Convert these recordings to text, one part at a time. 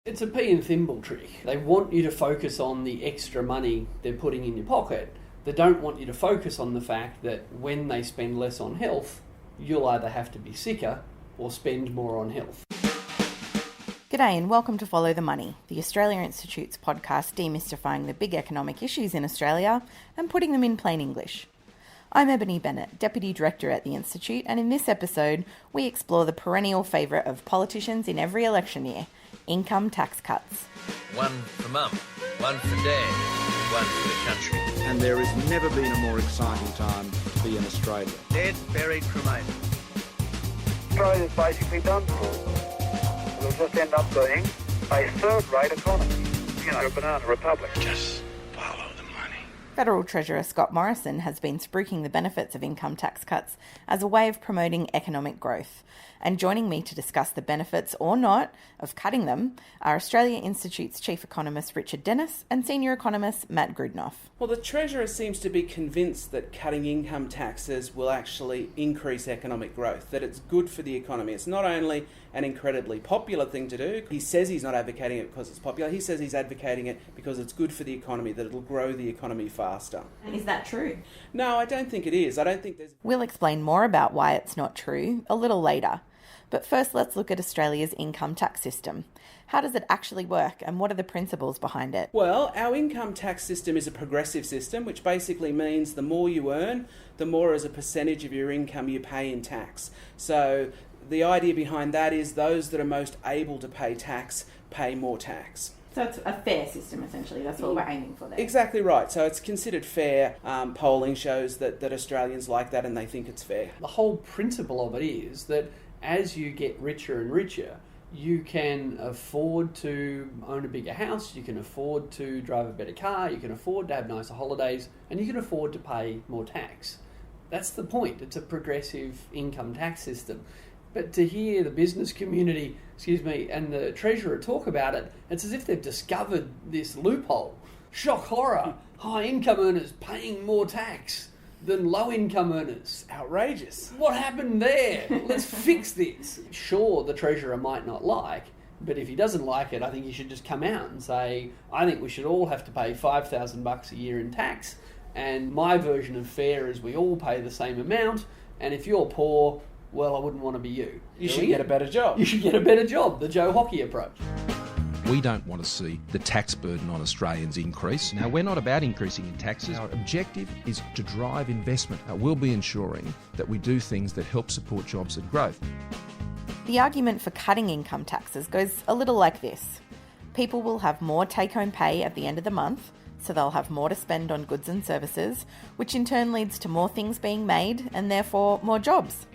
It's a Pea Thimble Trick. They want you to focus on the extra money they're putting in your pocket. They don't want you to focus on the fact that when they spend less on health, you'll either have to be sicker or spend more on health. G'day and welcome to Follow the Money, the Australia Institute's podcast demystifying the big economic issues in Australia and putting them in plain English. I'm Ebony Bennett, Deputy Director at the Institute, and in this episode we explore the perennial favourite of politicians in every election year, income tax cuts. One for Mum, one for Dad, one for the country. And there has never been a more exciting time to be in Australia. Dead, buried, cremated. Australia's basically done for. We'll just end up being a third-rate economy. You know, a banana republic. Just follow the money. Federal Treasurer Scott Morrison has been spruiking the benefits of income tax cuts as a way of promoting economic growth. And joining me to discuss the benefits or not of cutting them are Australia Institute's Chief Economist Richard Dennis and Senior Economist Matt Grudnoff. Well, the Treasurer seems to be convinced that cutting income taxes will actually increase economic growth, that it's good for the economy. It's not only an incredibly popular thing to do. He says he's not advocating it because it's popular. He says he's advocating it because it's good for the economy, that it'll grow the economy faster. Is that true? No, I don't think it is. I don't think there's... We'll explain more about why it's not true a little later. But first, let's look at Australia's income tax system. How does it actually work and what are the principles behind it? Well, our income tax system is a progressive system, which basically means the more you earn, the more as a percentage of your income you pay in tax. So the idea behind that is those that are most able to pay tax pay more tax. So it's a fair system, essentially. That's what we're aiming for there. Exactly right. So it's considered fair. Polling shows that Australians like that and they think it's fair. The whole principle of it is that as you get richer and richer, you can afford to own a bigger house, you can afford to drive a better car, you can afford to have nicer holidays, and you can afford to pay more tax. That's the point. It's a progressive income tax system. But to hear the business community, and the Treasurer talk about it, it's as if they've discovered this loophole. Shock horror, high income earners paying more tax than low-income earners. Outrageous. What happened there? Let's fix this. Sure, the Treasurer might not like, but if he doesn't like it, I think he should just come out and say, I think we should all have to pay $5,000 a year in tax, and my version of fair is we all pay the same amount, and if you're poor, well, I wouldn't want to be you. You should get a better job. You should get a better job, the Joe Hockey approach. We don't want to see the tax burden on Australians increase. Now, we're not about increasing in taxes. Our objective is to drive investment. We'll be ensuring that we do things that help support jobs and growth. The argument for cutting income taxes goes a little like this. People will have more take-home pay at the end of the month, so they'll have more to spend on goods and services, which in turn leads to more things being made and therefore more jobs.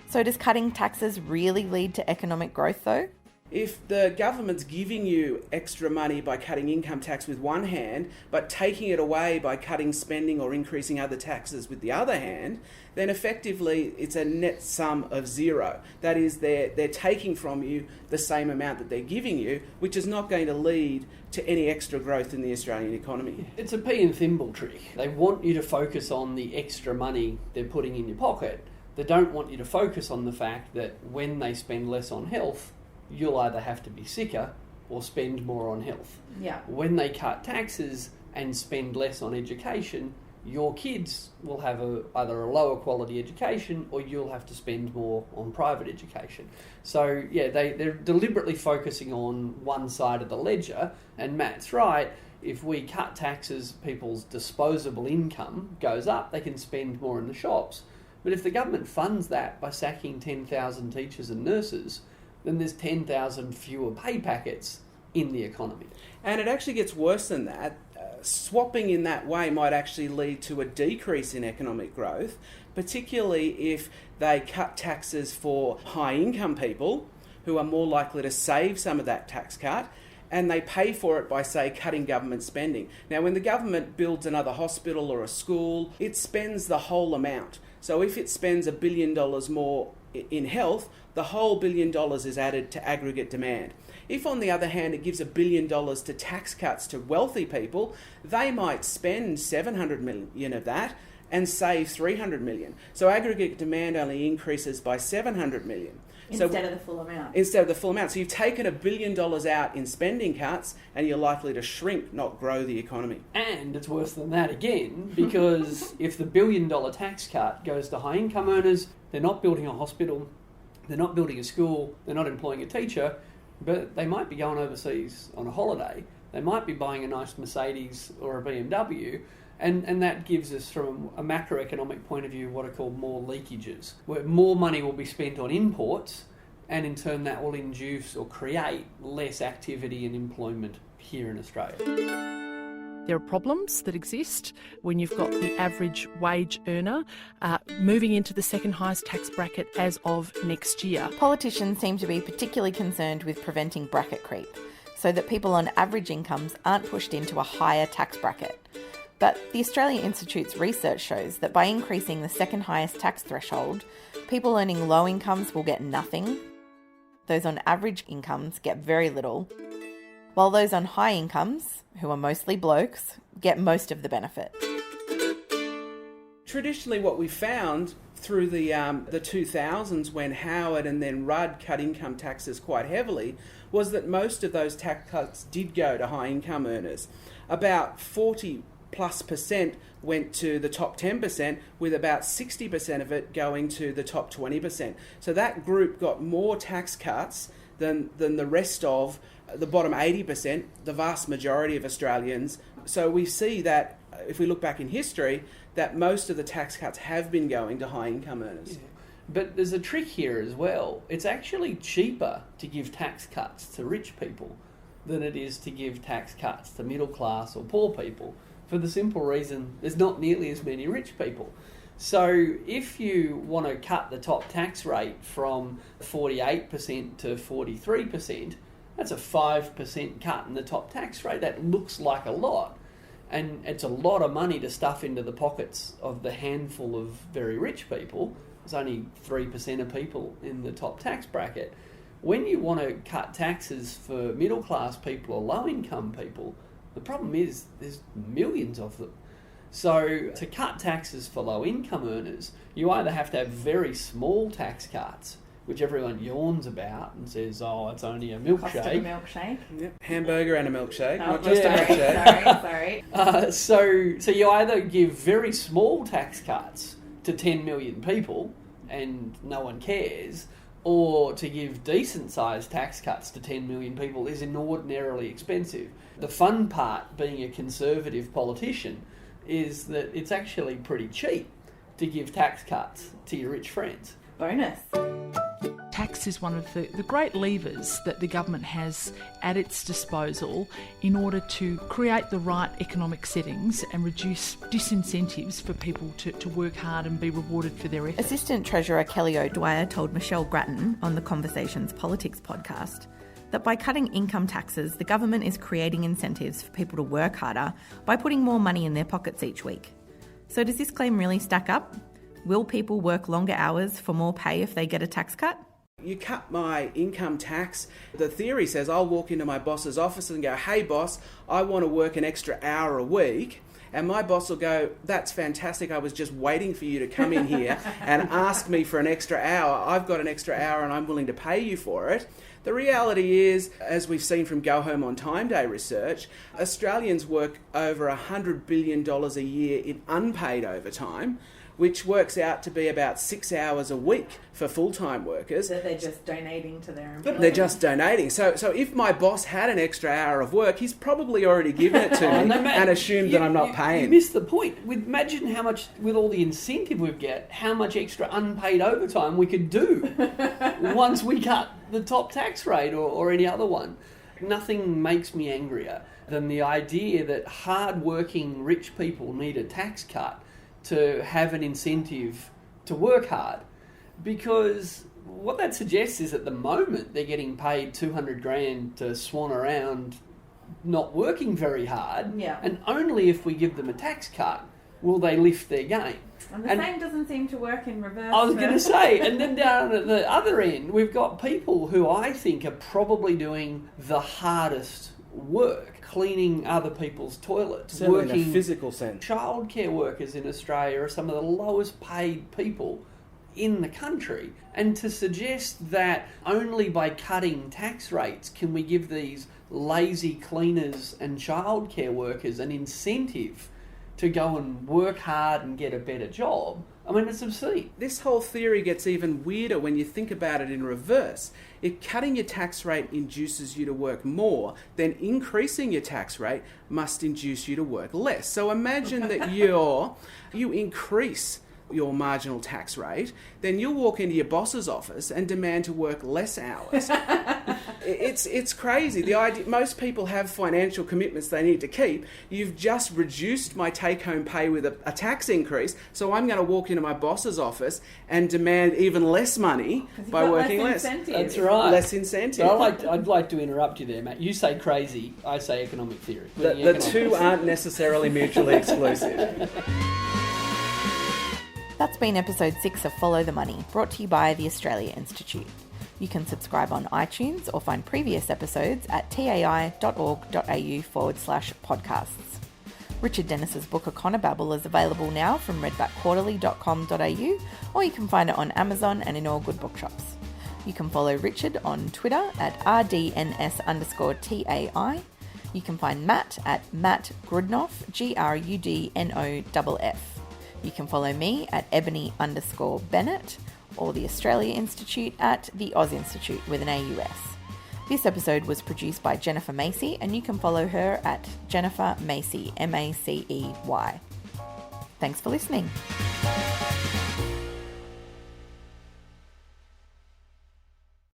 So does cutting taxes really lead to economic growth though? If the government's giving you extra money by cutting income tax with one hand, but taking it away by cutting spending or increasing other taxes with the other hand, then effectively it's a net sum of zero. That is, they're taking from you the same amount that they're giving you, which is not going to lead to any extra growth in the Australian economy. It's a Pea Thimble Trick. They want you to focus on the extra money they're putting in your pocket. They don't want you to focus on the fact that when they spend less on health, you'll either have to be sicker or spend more on health. Yeah. When they cut taxes and spend less on education, your kids will have either a lower quality education or you'll have to spend more on private education. So, yeah, they're deliberately focusing on one side of the ledger, and Matt's right. If we cut taxes, people's disposable income goes up, they can spend more in the shops. But if the government funds that by sacking 10,000 teachers and nurses, then there's 10,000 fewer pay packets in the economy. And it actually gets worse than that. Swapping in that way might actually lead to a decrease in economic growth, particularly if they cut taxes for high-income people who are more likely to save some of that tax cut, and they pay for it by, say, cutting government spending. Now, when the government builds another hospital or a school, it spends the whole amount. So if it spends $1 billion more in health, the whole $1 billion is added to aggregate demand. If, on the other hand, it gives $1 billion to tax cuts to wealthy people, they might spend $700 million of that and save $300 million. So aggregate demand only increases by $700 million. Instead of the full amount. Instead of the full amount. So you've taken $1 billion out in spending cuts and you're likely to shrink, not grow the economy. And it's worse than that again, because if the $1 billion tax cut goes to high income earners, they're not building a hospital, they're not building a school, they're not employing a teacher, but they might be going overseas on a holiday. They might be buying a nice Mercedes or a BMW, and that gives us, from a macroeconomic point of view, what are called more leakages, where more money will be spent on imports, and in turn that will induce or create less activity and employment here in Australia. There are problems that exist when you've got the average wage earner moving into the second highest tax bracket as of next year. Politicians seem to be particularly concerned with preventing bracket creep, so that people on average incomes aren't pushed into a higher tax bracket. But the Australian Institute's research shows that by increasing the second highest tax threshold, people earning low incomes will get nothing, those on average incomes get very little, while those on high incomes, who are mostly blokes, get most of the benefit. Traditionally, what we found through the 2000s, when Howard and then Rudd cut income taxes quite heavily, was that most of those tax cuts did go to high income earners. About 40+% went to the top 10%, with about 60% of it going to the top 20%. So that group got more tax cuts than the rest of the bottom 80%, the vast majority of Australians. So we see that, if we look back in history, that most of the tax cuts have been going to high income earners. Yeah. But there's a trick here as well. It's actually cheaper to give tax cuts to rich people than it is to give tax cuts to middle class or poor people, for the simple reason there's not nearly as many rich people. So if you want to cut the top tax rate from 48% to 43%, that's a 5% cut in the top tax rate. That looks like a lot, and it's a lot of money to stuff into the pockets of the handful of very rich people. There's only 3% of people in the top tax bracket. When you want to cut taxes for middle class people or low income people, the problem is there's millions of them. So to cut taxes for low income earners, you either have to have very small tax cuts, which everyone yawns about and says, oh, it's only a milkshake. Cost of a milkshake. Yep. Hamburger and a milkshake, No, not just sorry, a milkshake. sorry. So you either give very small tax cuts to 10 million people and no one cares, or to give decent-sized tax cuts to 10 million people is inordinarily expensive. The fun part, being a conservative politician, is that it's actually pretty cheap to give tax cuts to your rich friends. Bonus. Tax is one of the great levers that the government has at its disposal in order to create the right economic settings and reduce disincentives for people to work hard and be rewarded for their efforts. Assistant Treasurer Kelly O'Dwyer told Michelle Grattan on the Conversations Politics podcast that by cutting income taxes, the government is creating incentives for people to work harder by putting more money in their pockets each week. So does this claim really stack up? Will people work longer hours for more pay if they get a tax cut? You cut my income tax. The theory says I'll walk into my boss's office and go, hey boss, I want to work an extra hour a week. And my boss will go, that's fantastic, I was just waiting for you to come in here and ask me for an extra hour. I've got an extra hour and I'm willing to pay you for it. The reality is, as we've seen from Go Home on Time Day research, Australians work over $100 billion a year in unpaid overtime, which works out to be about 6 hours a week for full-time workers. So they're just donating to their employees. They're just donating. So if my boss had an extra hour of work, he's probably already given it to me and assumed that I'm not paying. You missed the point. Imagine how much, with all the incentive we get, how much extra unpaid overtime we could do once we cut the top tax rate or any other one. Nothing makes me angrier than the idea that hard-working rich people need a tax cut to have an incentive to work hard, because what that suggests is at the moment they're getting paid $200,000 to swan around not working very hard, and only if we give them a tax cut will they lift their game. And the same doesn't seem to work in reverse. I was going to say, and then down at the other end, we've got people who I think are probably doing the hardest work, cleaning other people's toilets, Certainly working in a physical sense. Childcare workers in Australia are some of the lowest paid people in the country. And to suggest that only by cutting tax rates can we give these lazy cleaners and childcare workers an incentive to go and work hard and get a better job, I mean, it's obscene. This whole theory gets even weirder when you think about it in reverse. If cutting your tax rate induces you to work more, then increasing your tax rate must induce you to work less. So imagine that you increase your marginal tax rate, then you'll walk into your boss's office and demand to work less hours. It's crazy. The idea, most people have financial commitments they need to keep. You've just reduced my take-home pay with a tax increase, so I'm going to walk into my boss's office and demand even less money by working less. That's right. Less incentive. But I'd like to interrupt you there, Matt. You say crazy, I say economic theory. The two aren't necessarily mutually exclusive. That's been episode 6 of Follow the Money, brought to you by the Australia Institute. You can subscribe on iTunes or find previous episodes at tai.org.au/podcasts. Richard Dennis's book Econobabble is available now from redbackquarterly.com.au, or you can find it on Amazon and in all good bookshops. You can follow Richard on Twitter at rdns_tai. You can find Matt at Matt Grudnoff, GRUDNOFF. You can follow me at Ebony_Bennett, or the Australia Institute at the Oz Institute with an AUS. This episode was produced by Jennifer Macy, and you can follow her at Jennifer Macy, MACEY. Thanks for listening.